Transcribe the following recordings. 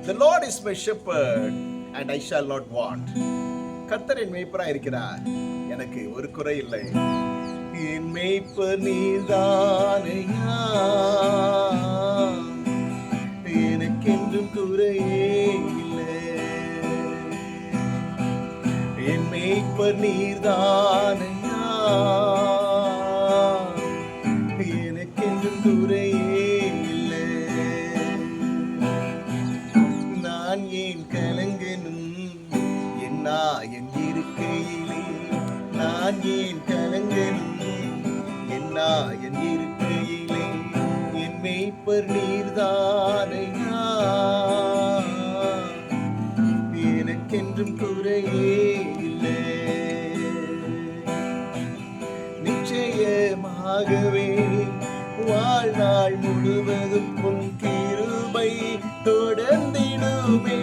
The Lord is my shepherd and I shall not want. கர்த்தர் என் மேய்ப்பராய் இருக்கிறார், எனக்கு ஒரு குறை இல்லை. என் மேய்ப்பர் நீர்தானையா, எனக்கென்றும் குறையே இல்லை. என் மேய்ப்பர் நீர்தானையா, எனக்கென்றும் குறையே இல்லை. நான் ஏன் கலங்கனும் என்னா என் இருக்கையிலே, நான் ஏன் கலங்கனும் என்னா என் இருக்கையிலே. என் மேய்ப்பர் நீர்தானையா, எனக்கென்றும் குறையே இல்லை. நிச்சயமாகவே வாழ்நாள் முழுவதும் உன் கிருபை தொடர்ந்திடுமே.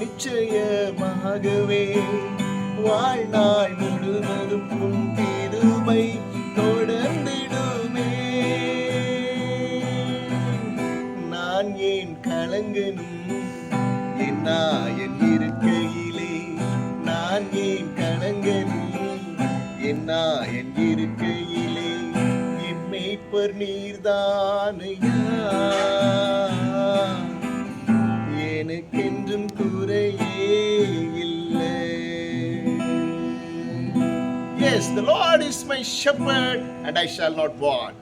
நிச்சயமாகவே வாழ்நாள் முழுவதும் உன் கிருபை தொடர்ந்திடுமே. நான் ஏன் கலங்கனும் என்னா என் இருக்கையிலே, நான் ஏன் கலங்கனும் என்னா என் இருக்கையிலே. என் மேய்ப்பர் நீர்தானையா, எனக்கென்றும் குறையே இல்லை. Yes, the Lord is my shepherd and I shall not want.